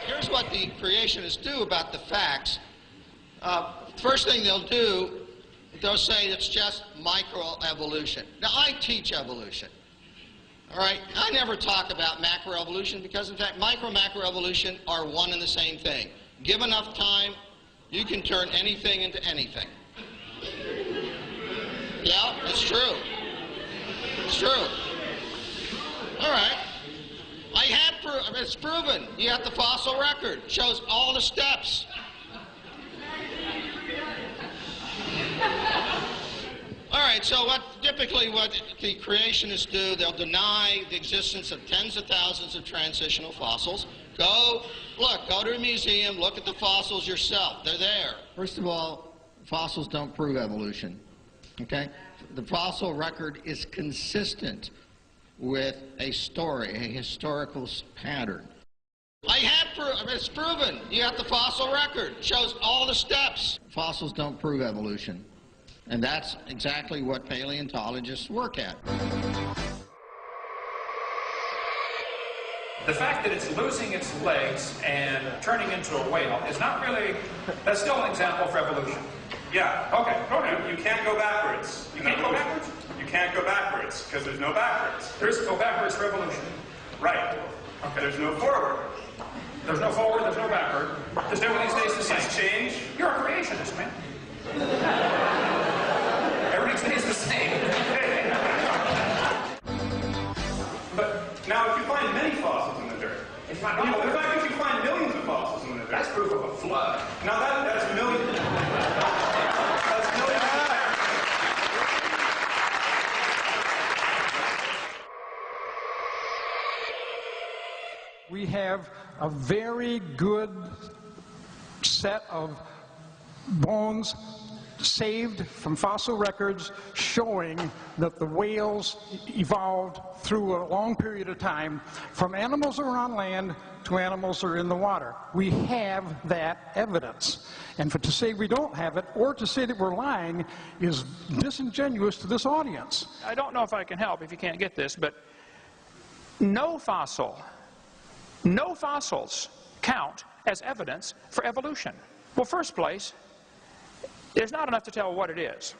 Here's what the creationists do about the facts. First thing they'll do, they'll say it's just microevolution. Now, I teach evolution. All right? I never talk about macroevolution because, in fact, macroevolution are one and the same thing. Give enough time, you can turn anything into anything. Yeah, it's true. It's true. All right. It's proven. You got the fossil record. It shows all the steps. All right, so typically what the creationists do, they'll deny the existence of tens of thousands of transitional fossils. Go to a museum, look at the fossils yourself. They're there. First of all, fossils don't prove evolution, okay? The fossil record is consistent with a story, a historical pattern. It's proven. You got the fossil record. It shows all the steps. Fossils don't prove evolution. And that's exactly what paleontologists work at. The fact that it's losing its legs and turning into a whale is not really, that's still an example for evolution. Yeah. Okay, go ahead. You can't go backwards. You can't go backwards? You can't go backwards, because there's no backwards. There's go backwards for evolution. Right. Okay. There's no forward. There's no forward, there's no backward. Just everything stays the same. It's change. You're a creationist, man. Everything stays the same. But now, if you find many fossils in the dirt, the fact that you find millions of fossils in the dirt, that's proof of a flood. Now that's millions. That's millions. We have a very good set of bones saved from fossil records showing that the whales evolved through a long period of time from animals that are on land to animals that are in the water. We have that evidence. And to say we don't have it or to say that we're lying is disingenuous to this audience. I don't know if I can help if you can't get this, but no fossils count as evidence for evolution. Well, first place, there's not enough to tell what it is.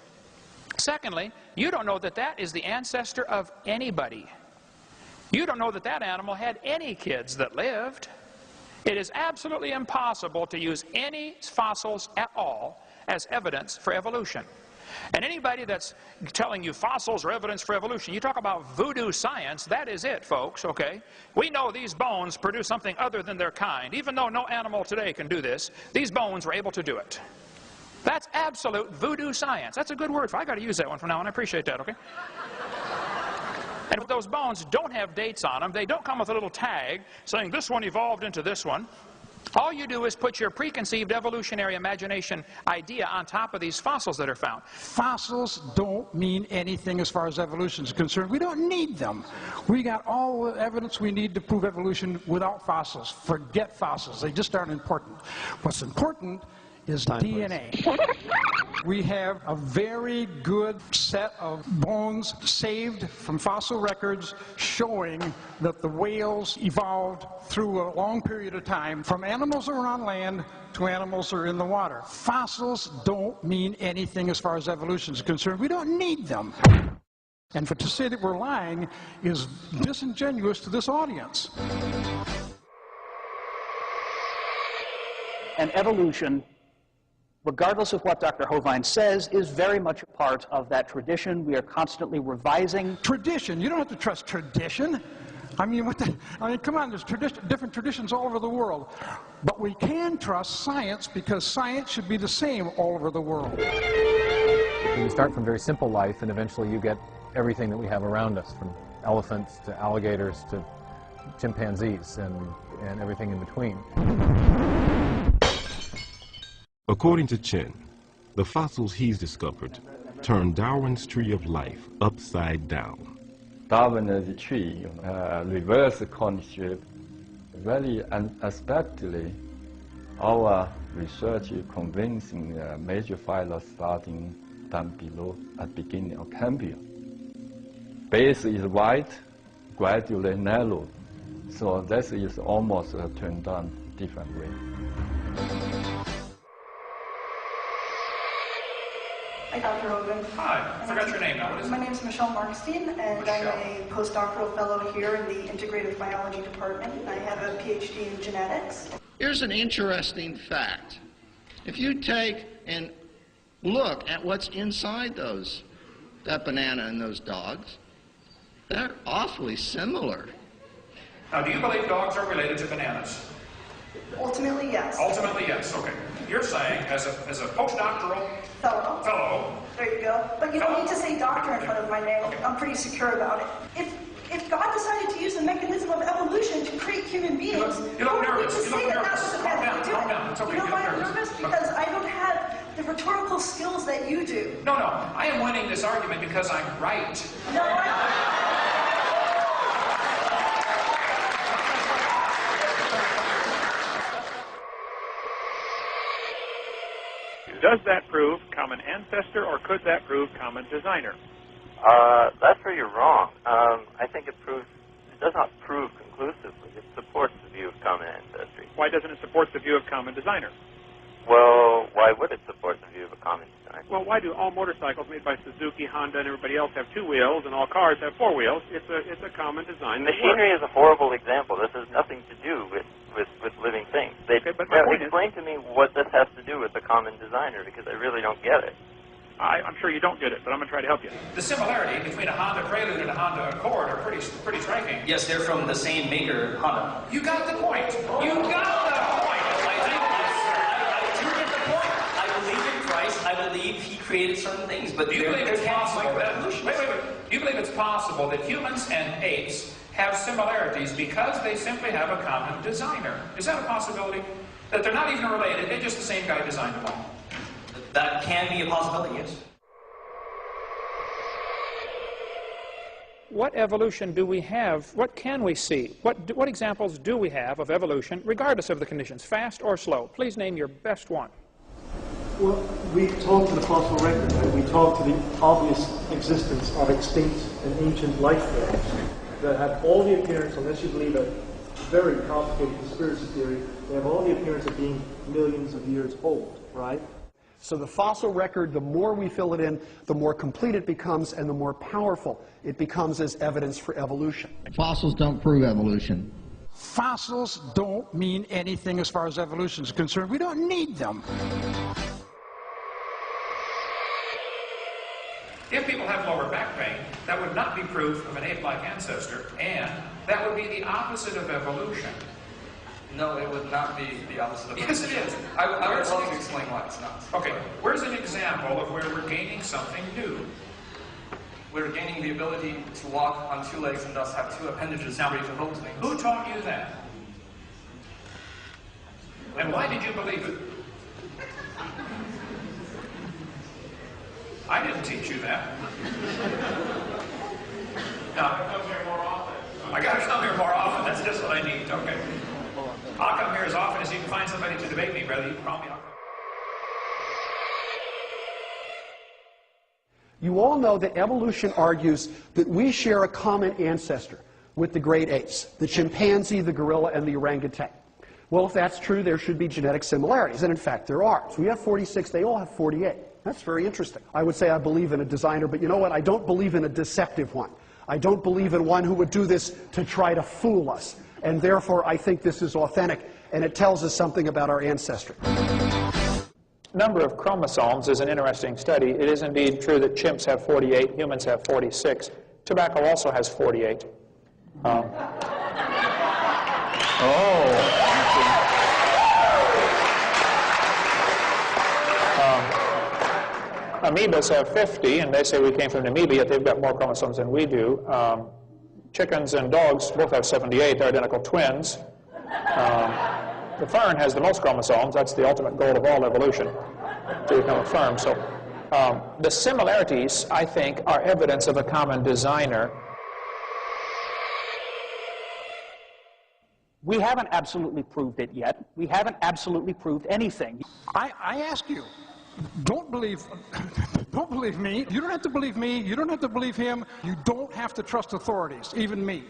Secondly, you don't know that that is the ancestor of anybody. You don't know that that animal had any kids that lived. It is absolutely impossible to use any fossils at all as evidence for evolution. And anybody that's telling you fossils are evidence for evolution, you talk about voodoo science, that is it, folks, okay? We know these bones produce something other than their kind. Even though no animal today can do this, these bones were able to do it. That's absolute voodoo science. That's a good word for it. I got to use that one from now on. I appreciate that, okay? And if those bones don't have dates on them, they don't come with a little tag saying this one evolved into this one. All you do is put your preconceived evolutionary imagination idea on top of these fossils that are found. Fossils don't mean anything as far as evolution is concerned. We don't need them. We got all the evidence we need to prove evolution without fossils. Forget fossils. They just aren't important. What's important is DNA. We have a very good set of bones saved from fossil records showing that the whales evolved through a long period of time from animals that are on land to animals that are in the water. Fossils don't mean anything as far as evolution is concerned. We don't need them. And to say that we're lying is disingenuous to this audience. And evolution, regardless of what Dr. Hovind says, is very much a part of that tradition. We are constantly revising. Tradition? You don't have to trust tradition. I mean, come on, there's different traditions all over the world. But we can trust science because science should be the same all over the world. You start from very simple life, and eventually you get everything that we have around us, from elephants to alligators to chimpanzees and everything in between. According to Chen, the fossils he's discovered turned Darwin's tree of life upside down. Darwin's tree reverse conscript very unexpectedly. Our research is convincing major phyla starting down below at the beginning of Cambrian. Base is wide, gradually narrow, so this is almost turned down different way. Hi, Dr. Hovind. Hi, I forgot your name now. What is it? My name is Michelle Markstein, and I'm a postdoctoral fellow here in the Integrative Biology Department. I have a PhD in genetics. Here's an interesting fact. If you take and look at what's inside that banana and those dogs, they're awfully similar. Now, do you believe dogs are related to bananas? Ultimately, yes. Ultimately, yes. Okay. You're saying, as a postdoctoral fellow. There you go. But you don't need to say doctor in front of my name. Okay. I'm pretty secure about it. If God decided to use the mechanism of evolution to create human beings, you look nervous. to say that was the method to do Calm it. down. It's okay. You know You why look I'm nervous. nervous? Because I don't have the rhetorical skills that you do. No, I am winning this argument because I'm right. No, Does that prove common ancestor, or could that prove common designer? That's where you're wrong. I think it does not prove conclusively. It supports the view of common ancestry. Why doesn't it support the view of common designer? Well, why would it support the view of a common designer? Well, why do all motorcycles made by Suzuki, Honda, and everybody else have 2 wheels, and all cars have 4 wheels? It's a common design. Machinery is a horrible example. This has nothing to do with living things. Okay, but my point explain to me what this has to do with the common designer, because I really don't get it. I'm sure you don't get it, but I'm going to try to help you. The similarity between a Honda Prelude and a Honda Accord are pretty striking. Yes, they're from the same maker, Honda. You got the point. You got the point. I do get the point. I believe in Christ. I believe he created certain things, but do you believe it's possible that evolution? Wait. Do you believe it's possible that humans and apes have similarities because they simply have a common designer? Is that a possibility? That they're not even related, they're just the same guy designed them all? That can be a possibility, yes. What evolution do we have? What can we see? What examples do we have of evolution, regardless of the conditions, fast or slow? Please name your best one. Well, we talk to the fossil record, right? We talk to the obvious existence of extinct and ancient life forms that have all the appearance, unless you believe a very complicated conspiracy theory, they have all the appearance of being millions of years old, right? So the fossil record, the more we fill it in, the more complete it becomes and the more powerful it becomes as evidence for evolution. Fossils don't prove evolution. Fossils don't mean anything as far as evolution is concerned. We don't need them. If people have lower back pain, that would not be proof of an ape-like ancestor, and that would be the opposite of evolution. No, it would not be the opposite of Yes, it is. I would love to explain why it's not. Okay, where's an example of where we're gaining something new? We're gaining the ability to walk on 2 legs and thus have 2 appendages ready to hold things. Who taught you that? And why did you believe it? I didn't teach you that. No. I gotta come here more often. That's just what I need. Okay. I'll come here as often as you can find somebody to debate me, brother. You can call me. You all know that evolution argues that we share a common ancestor with the great apes, the chimpanzee, the gorilla, and the orangutan. Well, if that's true, there should be genetic similarities, and in fact there are. So we have 46, they all have 48. That's very interesting. I would say I believe in a designer, but you know what? I don't believe in a deceptive one. I don't believe in one who would do this to try to fool us. And therefore, I think this is authentic, and it tells us something about our ancestry. Number of chromosomes is an interesting study. It is indeed true that chimps have 48, humans have 46. Tobacco also has 48. Amoebas have 50, and they say we came from an amoeba, yet they've got more chromosomes than we do. Chickens and dogs both have 78. They're identical twins. The fern has the most chromosomes. That's the ultimate goal of all evolution, to become a fern. So the similarities, I think, are evidence of a common designer. We haven't absolutely proved it yet. We haven't absolutely proved anything. I ask you, don't believe me. You don't have to believe me. You don't have to believe him. You don't have to trust authorities, even me.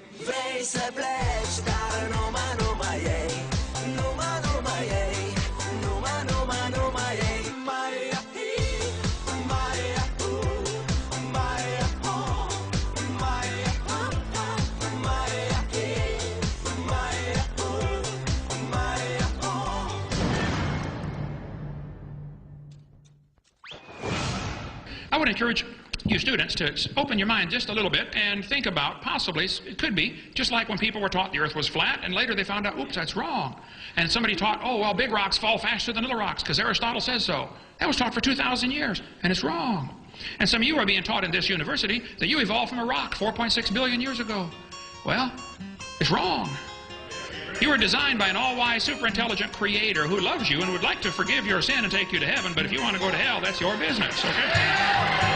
would encourage you students to open your mind just a little bit and think about possibly, it could be, just like when people were taught the earth was flat and later they found out, oops, that's wrong. And somebody taught, oh, well, big rocks fall faster than little rocks because Aristotle says so. That was taught for 2,000 years, and it's wrong. And some of you are being taught in this university that you evolved from a rock 4.6 billion years ago. Well, it's wrong. You were designed by an all-wise, super-intelligent creator who loves you and would like to forgive your sin and take you to heaven, but if you want to go to hell, that's your business, okay?